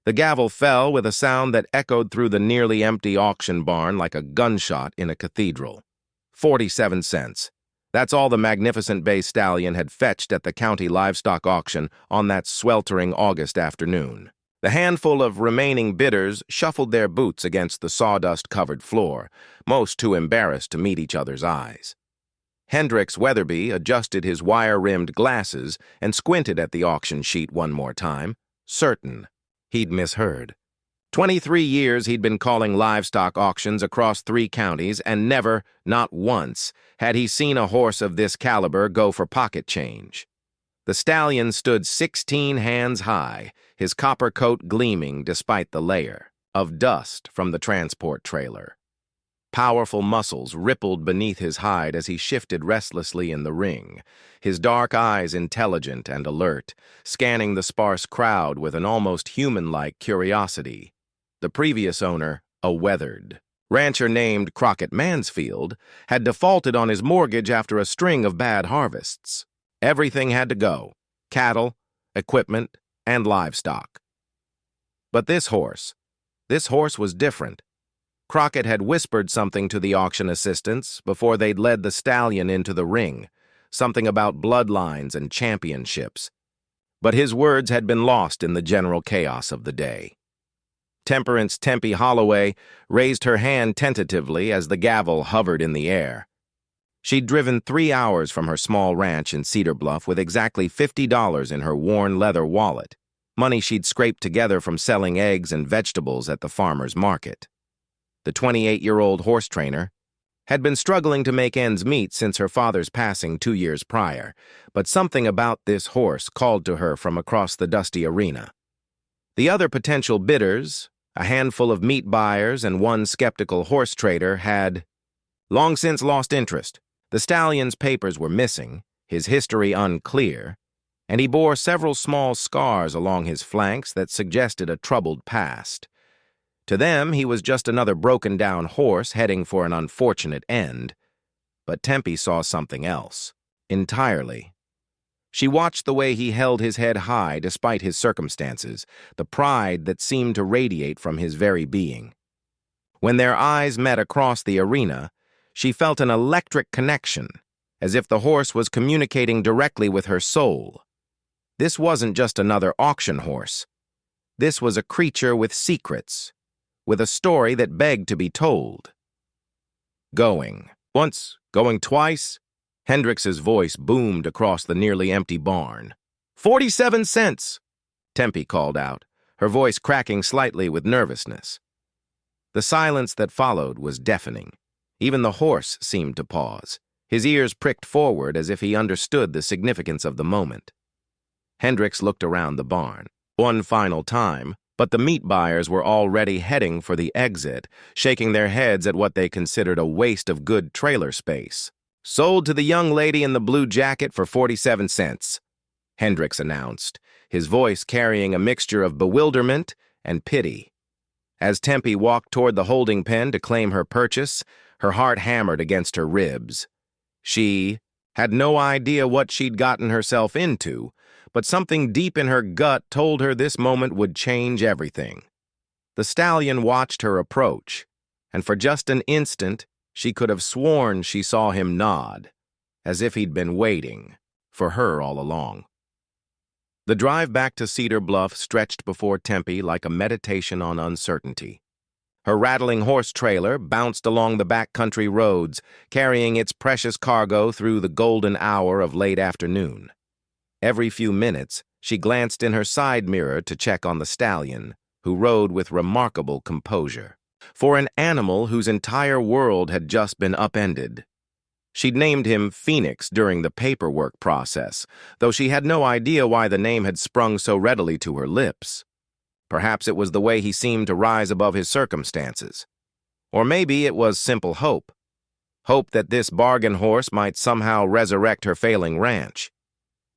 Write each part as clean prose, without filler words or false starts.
The gavel fell with a sound that echoed through the nearly empty auction barn like a gunshot in a cathedral. 47 cents. That's all the magnificent bay stallion had fetched at the county livestock auction on that sweltering August afternoon. The handful of remaining bidders shuffled their boots against the sawdust-covered floor, most too embarrassed to meet each other's eyes. Hendricks Weatherby adjusted his wire-rimmed glasses and squinted at the auction sheet one more time, certain he'd misheard. 23 years he'd been calling livestock auctions across 3 counties, and never, not once, had he seen a horse of this caliber go for pocket change. The stallion stood 16 hands high, his copper coat gleaming despite the layer of dust from the transport trailer. Powerful muscles rippled beneath his hide as he shifted restlessly in the ring, his dark eyes intelligent and alert, scanning the sparse crowd with an almost human-like curiosity. The previous owner, a weathered rancher named Crockett Mansfield, had defaulted on his mortgage after a string of bad harvests. Everything had to go: cattle, equipment, and livestock. But this horse was different. Crockett had whispered something to the auction assistants before they'd led the stallion into the ring, something about bloodlines and championships. But his words had been lost in the general chaos of the day. Temperance Tempe Holloway raised her hand tentatively as the gavel hovered in the air. She'd driven 3 hours from her small ranch in Cedar Bluff with exactly $50 in her worn leather wallet, money she'd scraped together from selling eggs and vegetables at the farmer's market. The 28-year-old horse trainer had been struggling to make ends meet since her father's passing 2 years prior, but something about this horse called to her from across the dusty arena. The other potential bidders, a handful of meat buyers and one skeptical horse trader, had long since lost interest. The stallion's papers were missing, his history unclear, and he bore several small scars along his flanks that suggested a troubled past. To them, he was just another broken-down horse heading for an unfortunate end. But Tempe saw something else, entirely. She watched the way he held his head high despite his circumstances, the pride that seemed to radiate from his very being. When their eyes met across the arena, she felt an electric connection, as if the horse was communicating directly with her soul. This wasn't just another auction horse. This was a creature with secrets, with a story that begged to be told. Going once, going twice, Hendricks's voice boomed across the nearly empty barn. 47 cents, Tempe called out, her voice cracking slightly with nervousness. The silence that followed was deafening. Even the horse seemed to pause, his ears pricked forward as if he understood the significance of the moment. Hendricks looked around the barn one final time, but the meat buyers were already heading for the exit, shaking their heads at what they considered a waste of good trailer space. "Sold to the young lady in the blue jacket for 47 cents, Hendricks announced, his voice carrying a mixture of bewilderment and pity. As Tempe walked toward the holding pen to claim her purchase, her heart hammered against her ribs. She had no idea what she'd gotten herself into, but something deep in her gut told her this moment would change everything. The stallion watched her approach, and for just an instant, she could have sworn she saw him nod, as if he'd been waiting for her all along. The drive back to Cedar Bluff stretched before Tempe like a meditation on uncertainty. Her rattling horse trailer bounced along the backcountry roads, carrying its precious cargo through the golden hour of late afternoon. Every few minutes, she glanced in her side mirror to check on the stallion, who rode with remarkable composure. For an animal whose entire world had just been upended. She'd named him Phoenix during the paperwork process, though she had no idea why the name had sprung so readily to her lips. Perhaps it was the way he seemed to rise above his circumstances. Or maybe it was simple hope. Hope that this bargain horse might somehow resurrect her failing ranch.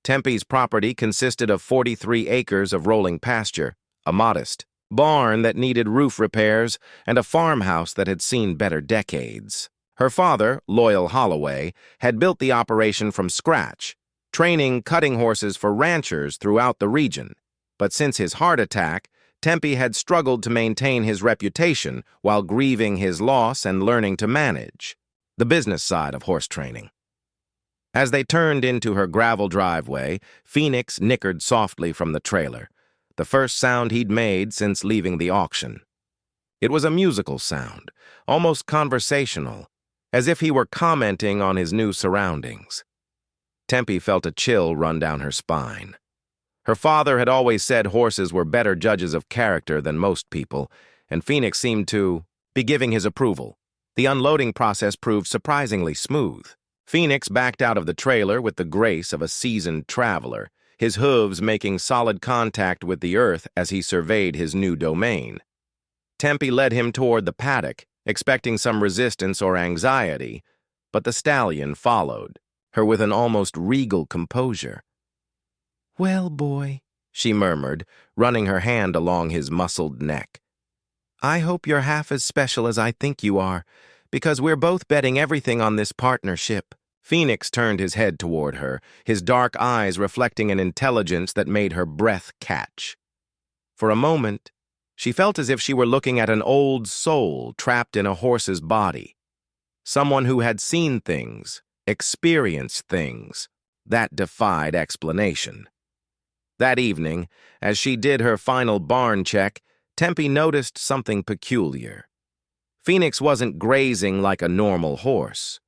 Tempe's property consisted of 43 acres of rolling pasture, a modest barn that needed roof repairs, and a farmhouse that had seen better decades. Her father, Loyal Holloway, had built the operation from scratch, training cutting horses for ranchers throughout the region. But since his heart attack, Tempe had struggled to maintain his reputation while grieving his loss and learning to manage the business side of horse training. As they turned into her gravel driveway, Phoenix nickered softly from the trailer, the first sound he'd made since leaving the auction. It was a musical sound, almost conversational, as if he were commenting on his new surroundings. Tempe felt a chill run down her spine. Her father had always said horses were better judges of character than most people, and Phoenix seemed to be giving his approval. The unloading process proved surprisingly smooth. Phoenix backed out of the trailer with the grace of a seasoned traveler, his hooves making solid contact with the earth as he surveyed his new domain. Tempe led him toward the paddock, expecting some resistance or anxiety, but the stallion followed, her with an almost regal composure. "Well, boy," she murmured, running her hand along his muscled neck. "I hope you're half as special as I think you are, because we're both betting everything on this partnership." Phoenix turned his head toward her, his dark eyes reflecting an intelligence that made her breath catch. For a moment, she felt as if she were looking at an old soul trapped in a horse's body, someone who had seen things, experienced things, that defied explanation. That evening, as she did her final barn check, Tempe noticed something peculiar. Phoenix wasn't grazing like a normal horse.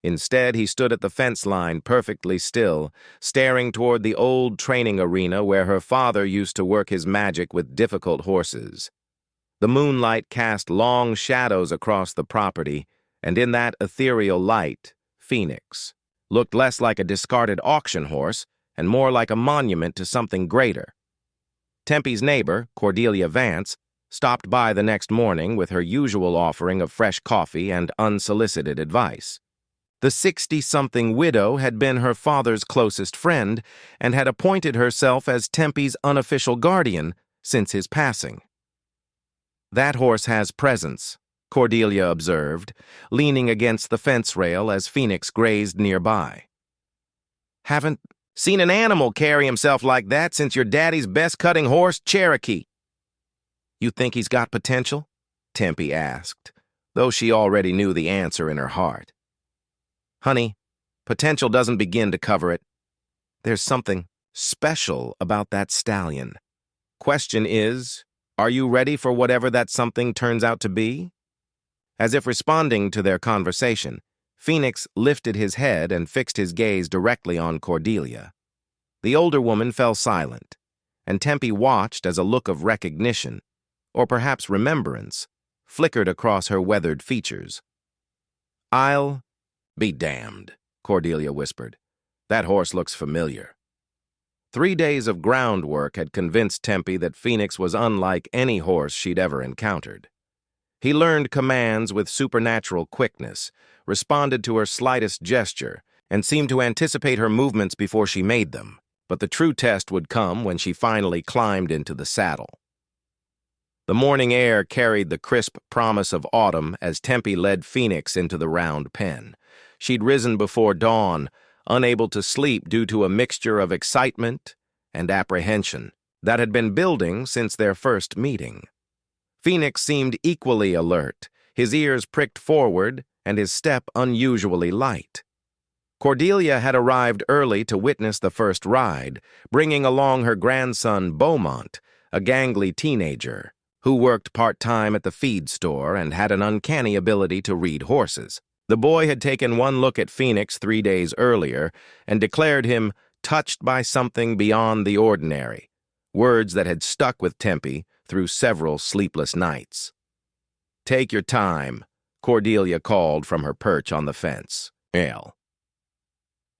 Instead, he stood at the fence line perfectly still, staring toward the old training arena where her father used to work his magic with difficult horses. The moonlight cast long shadows across the property, and in that ethereal light, Phoenix looked less like a discarded auction horse and more like a monument to something greater. Tempe's neighbor, Cordelia Vance, stopped by the next morning with her usual offering of fresh coffee and unsolicited advice. The 60-something widow had been her father's closest friend and had appointed herself as Tempe's unofficial guardian since his passing. "That horse has presence," Cordelia observed, leaning against the fence rail as Phoenix grazed nearby. "Haven't seen an animal carry himself like that since your daddy's best-cutting horse, Cherokee." "You think he's got potential?" Tempe asked, though she already knew the answer in her heart. "Honey, potential doesn't begin to cover it. There's something special about that stallion. Question is, are you ready for whatever that something turns out to be?" As if responding to their conversation, Phoenix lifted his head and fixed his gaze directly on Cordelia. The older woman fell silent, and Tempe watched as a look of recognition, or perhaps remembrance, flickered across her weathered features. "I'll be damned," Cordelia whispered. "That horse looks familiar." 3 days of groundwork had convinced Tempe that Phoenix was unlike any horse she'd ever encountered. He learned commands with supernatural quickness, responded to her slightest gesture, and seemed to anticipate her movements before she made them. But the true test would come when she finally climbed into the saddle. The morning air carried the crisp promise of autumn as Tempe led Phoenix into the round pen. She'd risen before dawn, unable to sleep due to a mixture of excitement and apprehension that had been building since their first meeting. Phoenix seemed equally alert, his ears pricked forward and his step unusually light. Cordelia had arrived early to witness the first ride, bringing along her grandson Beaumont, a gangly teenager who worked part-time at the feed store and had an uncanny ability to read horses. The boy had taken one look at Phoenix 3 days earlier and declared him touched by something beyond the ordinary, words that had stuck with Tempe through several sleepless nights. "Take your time," Cordelia called from her perch on the fence.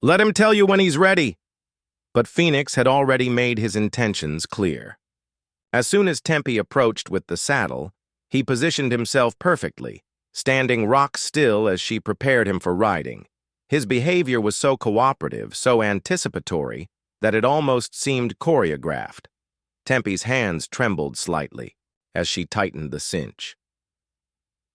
"Let him tell you when he's ready." But Phoenix had already made his intentions clear. As soon as Tempe approached with the saddle, he positioned himself perfectly, standing rock still as she prepared him for riding. His behavior was so cooperative, so anticipatory, that it almost seemed choreographed. Tempe's hands trembled slightly as she tightened the cinch.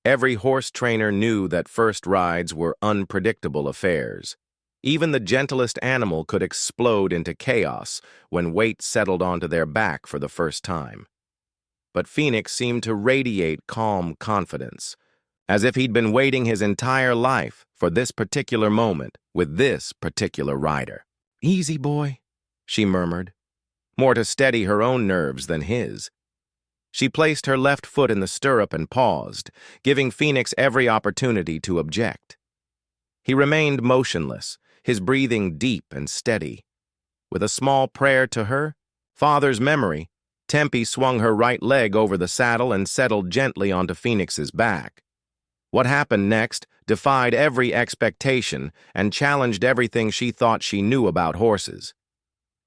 Every horse trainer knew that first rides were unpredictable affairs. Even the gentlest animal could explode into chaos when weight settled onto their back for the first time. but Phoenix seemed to radiate calm confidence, as if he'd been waiting his entire life for this particular moment with this particular rider. "Easy, boy," she murmured, more to steady her own nerves than his. She placed her left foot in the stirrup and paused, giving Phoenix every opportunity to object. He remained motionless, his breathing deep and steady. With a small prayer to her father's memory, Tempe swung her right leg over the saddle and settled gently onto Phoenix's back. What happened next defied every expectation and challenged everything she thought she knew about horses.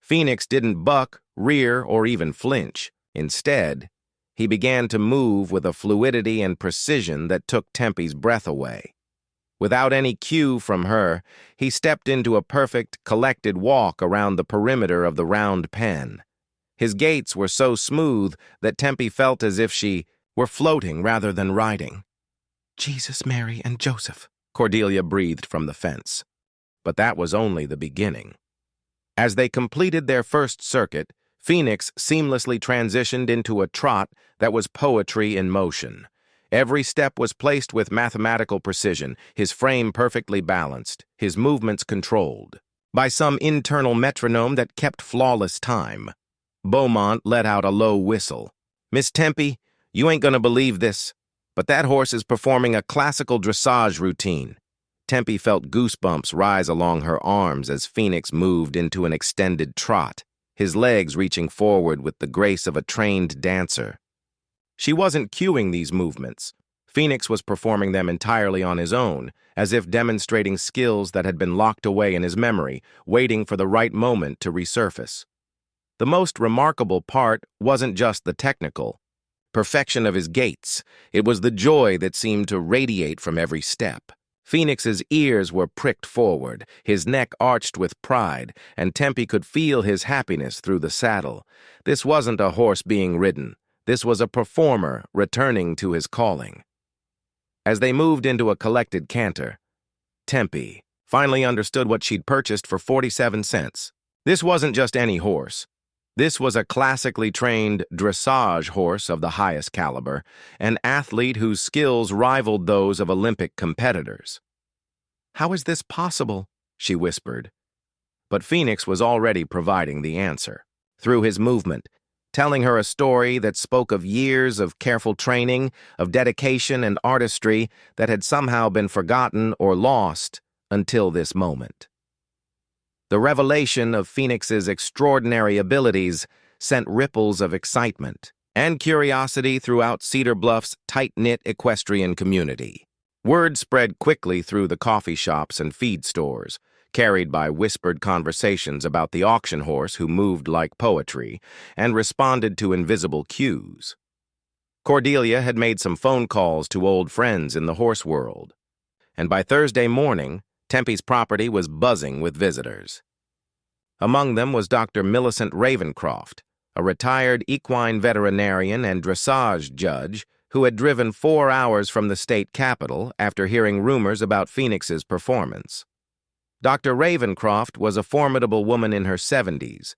Phoenix didn't buck, rear, or even flinch. Instead, he began to move with a fluidity and precision that took Tempe's breath away. Without any cue from her, he stepped into a perfect, collected walk around the perimeter of the round pen. His gaits were so smooth that Tempe felt as if she were floating rather than riding. "Jesus, Mary, and Joseph," Cordelia breathed from the fence. But that was only the beginning. As they completed their first circuit, Phoenix seamlessly transitioned into a trot that was poetry in motion. Every step was placed with mathematical precision, his frame perfectly balanced, his movements controlled by some internal metronome that kept flawless time. Beaumont let out a low whistle. "Miss Tempe, you ain't gonna believe this, but that horse is performing a classical dressage routine." Tempe felt goosebumps rise along her arms as Phoenix moved into an extended trot, his legs reaching forward with the grace of a trained dancer. She wasn't cueing these movements. Phoenix was performing them entirely on his own, as if demonstrating skills that had been locked away in his memory, waiting for the right moment to resurface. The most remarkable part wasn't just the technical perfection of his gaits. It was the joy that seemed to radiate from every step. Phoenix's ears were pricked forward, his neck arched with pride, and Tempe could feel his happiness through the saddle. This wasn't a horse being ridden. This was a performer returning to his calling. As they moved into a collected canter, Tempe finally understood what she'd purchased for 47 cents. This wasn't just any horse. This was a classically trained dressage horse of the highest caliber, an athlete whose skills rivaled those of Olympic competitors. "How is this possible?" she whispered. But Phoenix was already providing the answer. Through his movement, telling her a story that spoke of years of careful training, of dedication and artistry that had somehow been forgotten or lost until this moment. The revelation of Phoenix's extraordinary abilities sent ripples of excitement and curiosity throughout Cedar Bluff's tight-knit equestrian community. Word spread quickly through the coffee shops and feed stores, carried by whispered conversations about the auction horse who moved like poetry and responded to invisible cues. Cordelia had made some phone calls to old friends in the horse world, and by Thursday morning, Tempe's property was buzzing with visitors. Among them was Dr. Millicent Ravencroft, a retired equine veterinarian and dressage judge who had driven 4 hours from the state capitol after hearing rumors about Phoenix's performance. Dr. Ravencroft was a formidable woman in her 70s,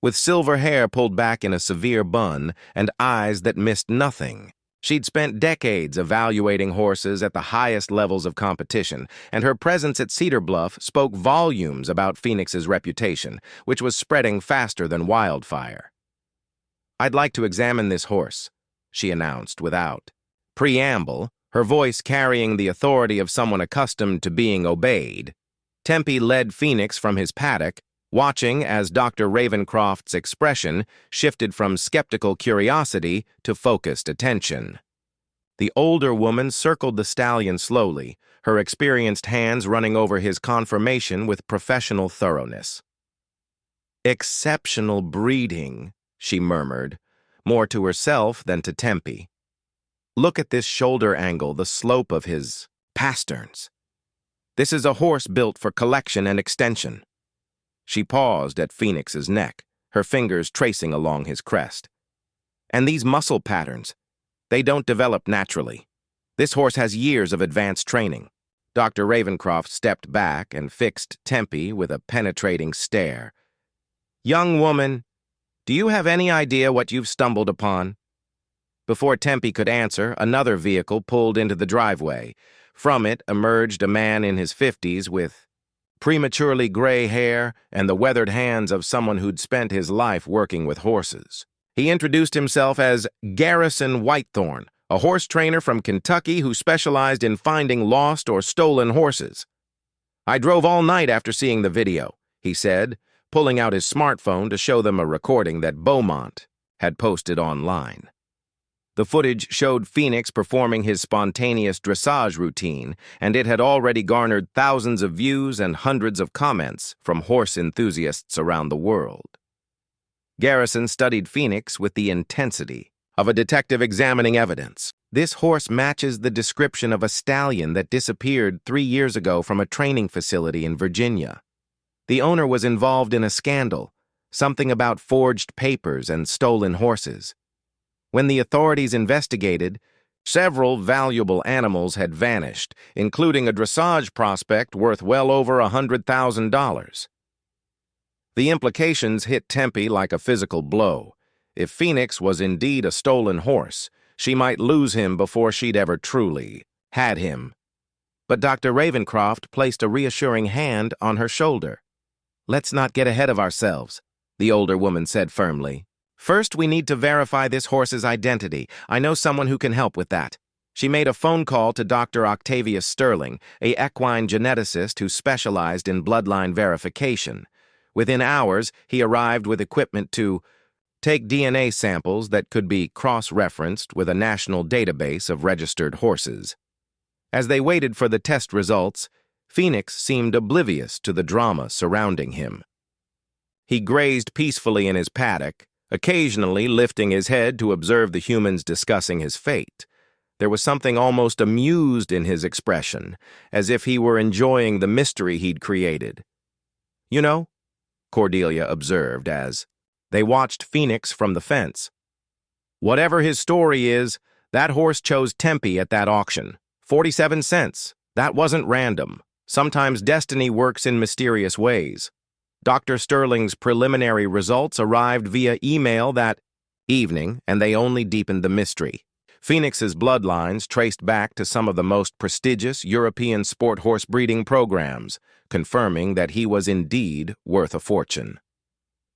with silver hair pulled back in a severe bun and eyes that missed nothing. She'd spent decades evaluating horses at the highest levels of competition, and her presence at Cedar Bluff spoke volumes about Phoenix's reputation, which was spreading faster than wildfire. "I'd like to examine this horse," she announced without preamble, her voice carrying the authority of someone accustomed to being obeyed. Tempe led Phoenix from his paddock, watching as Dr. Ravencroft's expression shifted from skeptical curiosity to focused attention. The older woman circled the stallion slowly, her experienced hands running over his conformation with professional thoroughness. "Exceptional breeding," she murmured, more to herself than to Tempe. "Look at this shoulder angle, the slope of his pasterns. This is a horse built for collection and extension." She paused at Phoenix's neck, her fingers tracing along his crest. "And these muscle patterns, they don't develop naturally. This horse has years of advanced training." Dr. Ravencroft stepped back and fixed Tempe with a penetrating stare. "Young woman, do you have any idea what you've stumbled upon?" Before Tempe could answer, another vehicle pulled into the driveway. From it emerged a man in his 50s with prematurely gray hair and the weathered hands of someone who'd spent his life working with horses. He introduced himself as Garrison Whitethorn, a horse trainer from Kentucky who specialized in finding lost or stolen horses. "I drove all night after seeing the video," he said, pulling out his smartphone to show them a recording that Beaumont had posted online. The footage showed Phoenix performing his spontaneous dressage routine, and it had already garnered thousands of views and hundreds of comments from horse enthusiasts around the world. Garrison studied Phoenix with the intensity of a detective examining evidence. "This horse matches the description of a stallion that disappeared 3 years ago from a training facility in Virginia. The owner was involved in a scandal, something about forged papers and stolen horses. When the authorities investigated, several valuable animals had vanished, including a dressage prospect worth well over $100,000. The implications hit Tempe like a physical blow. If Phoenix was indeed a stolen horse, she might lose him before she'd ever truly had him. But Dr. Ravencroft placed a reassuring hand on her shoulder. "Let's not get ahead of ourselves," the older woman said firmly. "First, we need to verify this horse's identity. I know someone who can help with that." She made a phone call to Dr. Octavius Sterling, a equine geneticist who specialized in bloodline verification. Within hours, he arrived with equipment to take DNA samples that could be cross-referenced with a national database of registered horses. As they waited for the test results, Phoenix seemed oblivious to the drama surrounding him. He grazed peacefully in his paddock, occasionally lifting his head to observe the humans discussing his fate. There was something almost amused in his expression, as if he were enjoying the mystery he'd created. "You know," Cordelia observed as they watched Phoenix from the fence, "whatever his story is, that horse chose Tempe at that auction. 47 cents. That wasn't random. Sometimes destiny works in mysterious ways." Dr. Sterling's preliminary results arrived via email that evening, and they only deepened the mystery. Phoenix's bloodlines traced back to some of the most prestigious European sport horse breeding programs, confirming that he was indeed worth a fortune.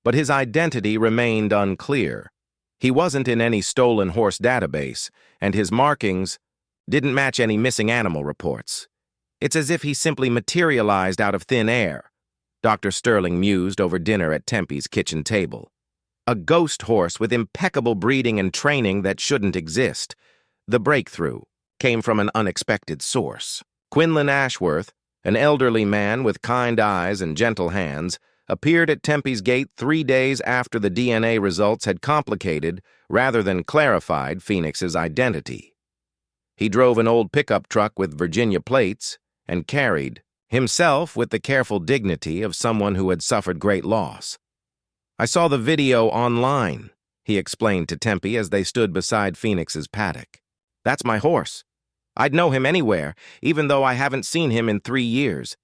But his identity remained unclear. He wasn't in any stolen horse database, and his markings didn't match any missing animal reports. "It's as if he simply materialized out of thin air," Dr. Sterling mused over dinner at Tempe's kitchen table. "A ghost horse with impeccable breeding and training that shouldn't exist." The breakthrough came from an unexpected source. Quinlan Ashworth, an elderly man with kind eyes and gentle hands, appeared at Tempe's gate 3 days after the DNA results had complicated, rather than clarified, Phoenix's identity. He drove an old pickup truck with Virginia plates and carried himself with the careful dignity of someone who had suffered great loss. "I saw the video online," he explained to Tempe as they stood beside Phoenix's paddock. "That's my horse. I'd know him anywhere, even though I haven't seen him in 3 years."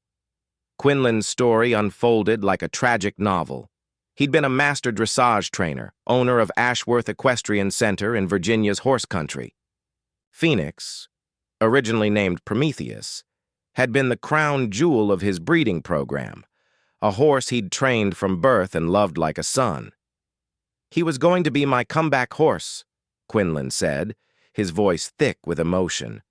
Quinlan's story unfolded like a tragic novel. He'd been a master dressage trainer, owner of Ashworth Equestrian Center in Virginia's horse country. Phoenix, originally named Prometheus, had been the crown jewel of his breeding program, a horse he'd trained from birth and loved like a son. "He was going to be my comeback horse," Quinlan said, his voice thick with emotion.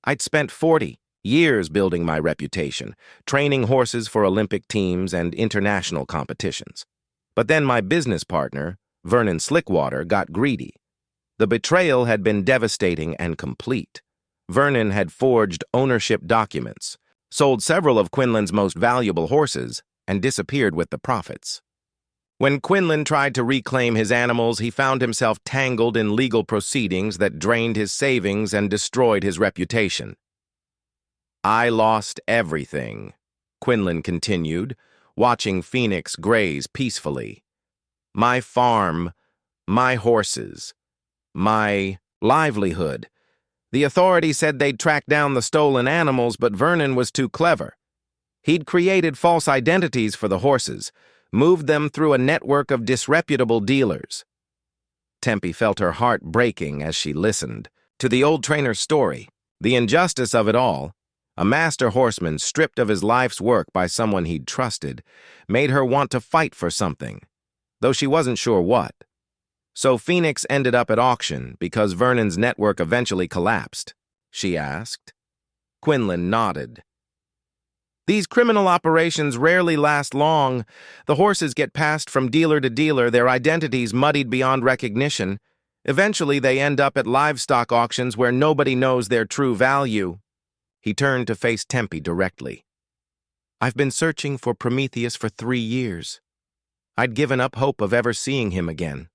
"I'd spent 40 years building my reputation, training horses for Olympic teams and international competitions. But then my business partner, Vernon Slickwater, got greedy. The betrayal had been devastating and complete. Vernon had forged ownership documents, sold several of Quinlan's most valuable horses, and disappeared with the profits. When Quinlan tried to reclaim his animals, he found himself tangled in legal proceedings that drained his savings and destroyed his reputation. I lost everything," Quinlan continued, watching Phoenix graze peacefully. "My farm, my horses, my livelihood. The authorities said they'd track down the stolen animals, but Vernon was too clever. He'd created false identities for the horses, moved them through a network of disreputable dealers." Tempe felt her heart breaking as she listened to the old trainer's story. The injustice of it all, a master horseman stripped of his life's work by someone he'd trusted, made her want to fight for something, though she wasn't sure what. So Phoenix ended up at auction because Vernon's network eventually collapsed, she asked. Quinlan nodded. These criminal operations rarely last long. The horses get passed from dealer to dealer, their identities muddied beyond recognition. Eventually, they end up at livestock auctions where nobody knows their true value. He turned to face Tempe directly. I've been searching for Prometheus for 3 years. I'd given up hope of ever seeing him again.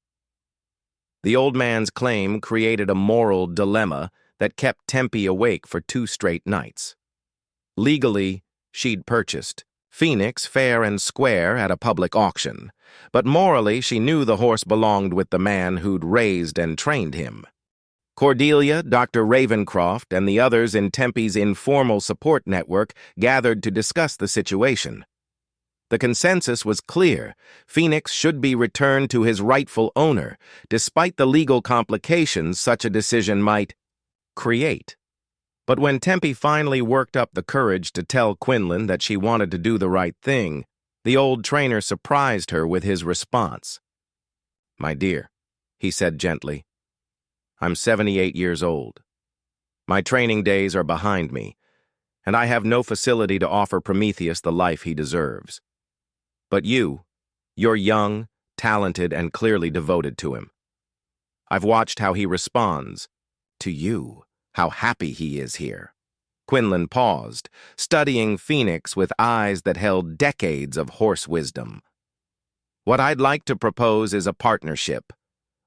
The old man's claim created a moral dilemma that kept Tempe awake for 2 straight nights. Legally, she'd purchased Phoenix fair and square at a public auction, but morally she knew the horse belonged with the man who'd raised and trained him. Cordelia, Dr. Ravencroft, and the others in Tempe's informal support network gathered to discuss the situation. The consensus was clear. Phoenix should be returned to his rightful owner, despite the legal complications such a decision might create. But when Tempe finally worked up the courage to tell Quinlan that she wanted to do the right thing, the old trainer surprised her with his response. "My dear," he said gently, "I'm 78 years old. My training days are behind me, and I have no facility to offer Prometheus the life he deserves. But you're young, talented, and clearly devoted to him. I've watched how he responds to you, how happy he is here." Quinlan paused, studying Phoenix with eyes that held decades of horse wisdom. "What I'd like to propose is a partnership.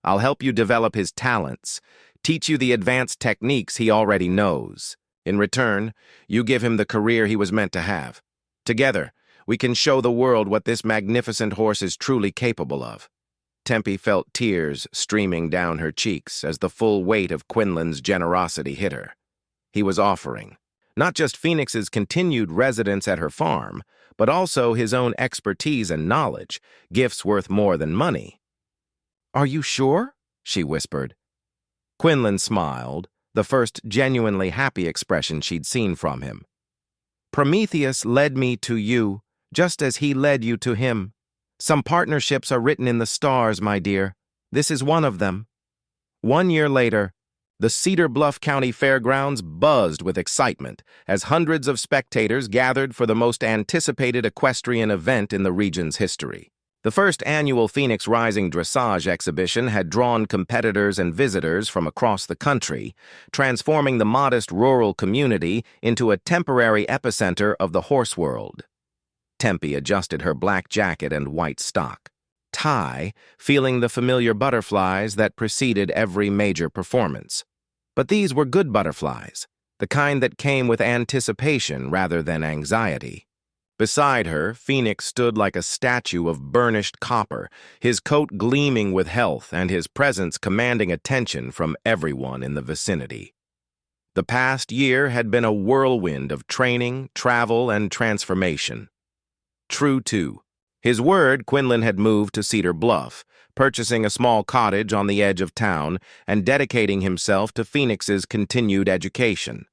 I'll help you develop his talents, teach you the advanced techniques he already knows. In return, you give him the career he was meant to have. Together, we can show the world what this magnificent horse is truly capable of." Tempe felt tears streaming down her cheeks as the full weight of Quinlan's generosity hit her. He was offering not just Phoenix's continued residence at her farm, but also his own expertise and knowledge, gifts worth more than money. "Are you sure?" she whispered. Quinlan smiled, the first genuinely happy expression she'd seen from him. "Prometheus led me to you, just as he led you to him. Some partnerships are written in the stars, my dear. This is one of them." 1 year later, the Cedar Bluff County Fairgrounds buzzed with excitement as hundreds of spectators gathered for the most anticipated equestrian event in the region's history. The first annual Phoenix Rising dressage exhibition had drawn competitors and visitors from across the country, transforming the modest rural community into a temporary epicenter of the horse world. Tempe adjusted her black jacket and white stock tie, feeling the familiar butterflies that preceded every major performance. But these were good butterflies, the kind that came with anticipation rather than anxiety. Beside her, Phoenix stood like a statue of burnished copper, his coat gleaming with health and his presence commanding attention from everyone in the vicinity. The past year had been a whirlwind of training, travel, and transformation. True to his word, Quinlan had moved to Cedar Bluff, purchasing a small cottage on the edge of town and dedicating himself to Phoenix's continued education.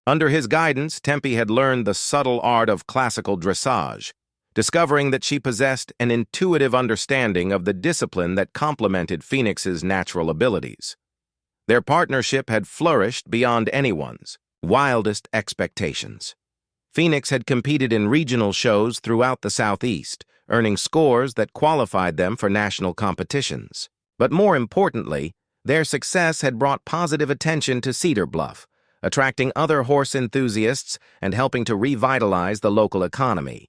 Under his guidance, Tempe had learned the subtle art of classical dressage, discovering that she possessed an intuitive understanding of the discipline that complemented Phoenix's natural abilities. Their partnership had flourished beyond anyone's wildest expectations. Phoenix had competed in regional shows throughout the Southeast, earning scores that qualified them for national competitions. But more importantly, their success had brought positive attention to Cedar Bluff, attracting other horse enthusiasts and helping to revitalize the local economy.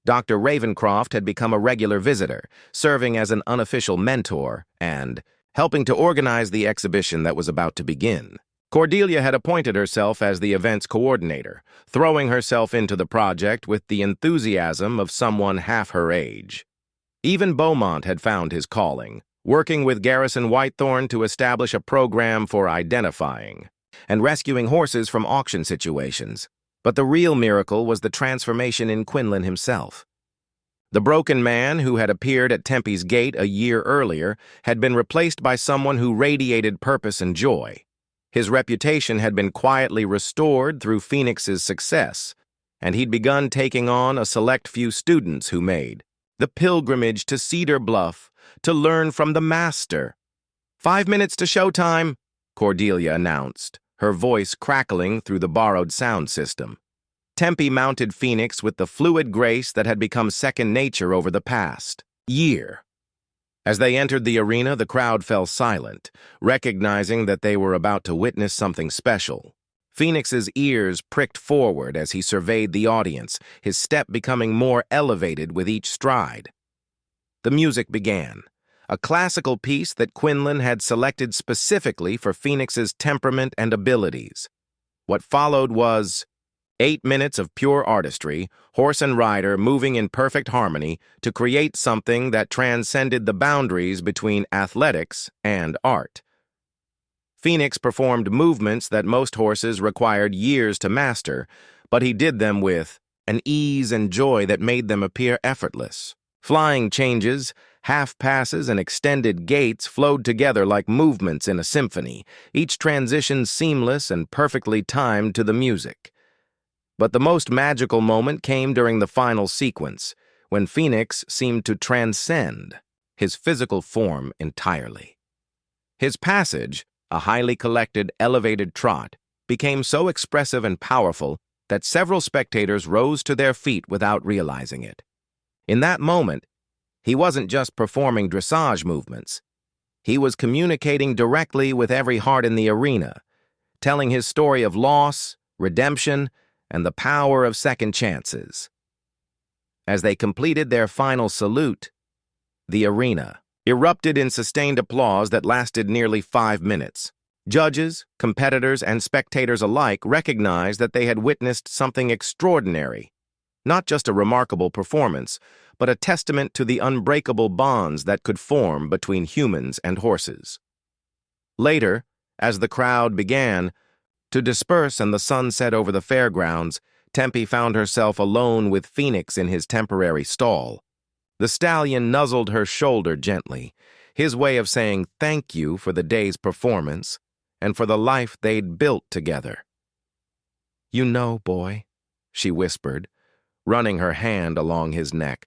Dr. Ravencroft had become a regular visitor, serving as an unofficial mentor and helping to organize the exhibition that was about to begin. Cordelia had appointed herself as the event's coordinator, throwing herself into the project with the enthusiasm of someone half her age. Even Beaumont had found his calling, working with Garrison Whitethorn to establish a program for identifying and rescuing horses from auction situations. But the real miracle was the transformation in Quinlan himself. The broken man who had appeared at Tempe's gate a year earlier had been replaced by someone who radiated purpose and joy. His reputation had been quietly restored through Phoenix's success, and he'd begun taking on a select few students who made the pilgrimage to Cedar Bluff to learn from the master. 5 minutes to showtime, Cordelia announced, her voice crackling through the borrowed sound system. Tempe mounted Phoenix with the fluid grace that had become second nature over the past year. As they entered the arena, the crowd fell silent, recognizing that they were about to witness something special. Phoenix's ears pricked forward as he surveyed the audience, his step becoming more elevated with each stride. The music began, a classical piece that Quinlan had selected specifically for Phoenix's temperament and abilities. What followed was 8 minutes of pure artistry, horse and rider moving in perfect harmony to create something that transcended the boundaries between athletics and art. Phoenix performed movements that most horses required years to master, but he did them with an ease and joy that made them appear effortless. Flying changes, half passes, and extended gaits flowed together like movements in a symphony, each transition seamless and perfectly timed to the music. But the most magical moment came during the final sequence, when Phoenix seemed to transcend his physical form entirely. His passage, a highly collected, elevated trot, became so expressive and powerful that several spectators rose to their feet without realizing it. In that moment, he wasn't just performing dressage movements. He was communicating directly with every heart in the arena, telling his story of loss, redemption, and the power of second chances. As they completed their final salute, the arena erupted in sustained applause that lasted nearly 5 minutes. Judges, competitors, and spectators alike recognized that they had witnessed something extraordinary, not just a remarkable performance, but a testament to the unbreakable bonds that could form between humans and horses. Later, as the crowd began to disperse and the sun set over the fairgrounds, Tempe found herself alone with Phoenix in his temporary stall. The stallion nuzzled her shoulder gently, his way of saying thank you for the day's performance and for the life they'd built together. "You know, boy," she whispered, running her hand along his neck,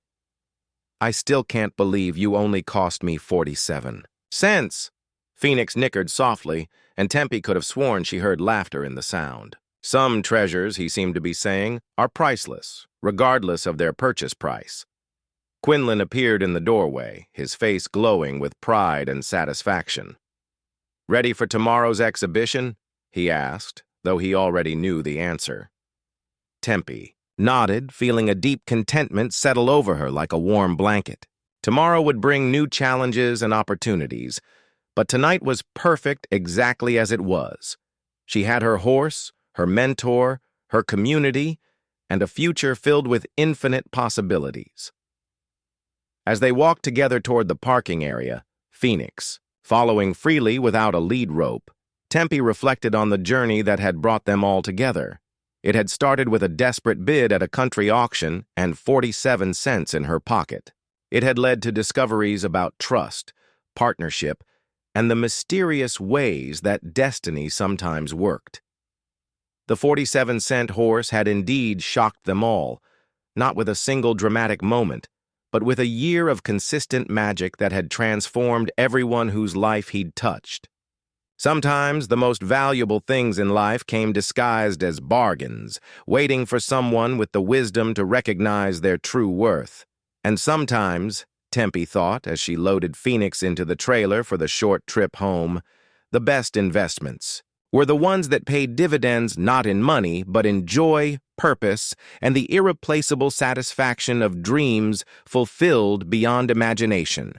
"I still can't believe you only cost me 47 cents. Phoenix nickered softly, and Tempe could have sworn she heard laughter in the sound. Some treasures, he seemed to be saying, are priceless, regardless of their purchase price. Quinlan appeared in the doorway, his face glowing with pride and satisfaction. "Ready for tomorrow's exhibition?" he asked, though he already knew the answer. Tempe nodded, feeling a deep contentment settle over her like a warm blanket. Tomorrow would bring new challenges and opportunities, but tonight was perfect exactly as it was. She had her horse, her mentor, her community, and a future filled with infinite possibilities. As they walked together toward the parking area, Phoenix, following freely without a lead rope, Tempe reflected on the journey that had brought them all together. It had started with a desperate bid at a country auction and 47 cents in her pocket. It had led to discoveries about trust, partnership, and the mysterious ways that destiny sometimes worked. The 47-cent horse had indeed shocked them all, not with a single dramatic moment, but with a year of consistent magic that had transformed everyone whose life he'd touched. Sometimes the most valuable things in life came disguised as bargains, waiting for someone with the wisdom to recognize their true worth. And sometimes, Tempe thought as she loaded Phoenix into the trailer for the short trip home, the best investments were the ones that paid dividends not in money, but in joy, purpose, and the irreplaceable satisfaction of dreams fulfilled beyond imagination.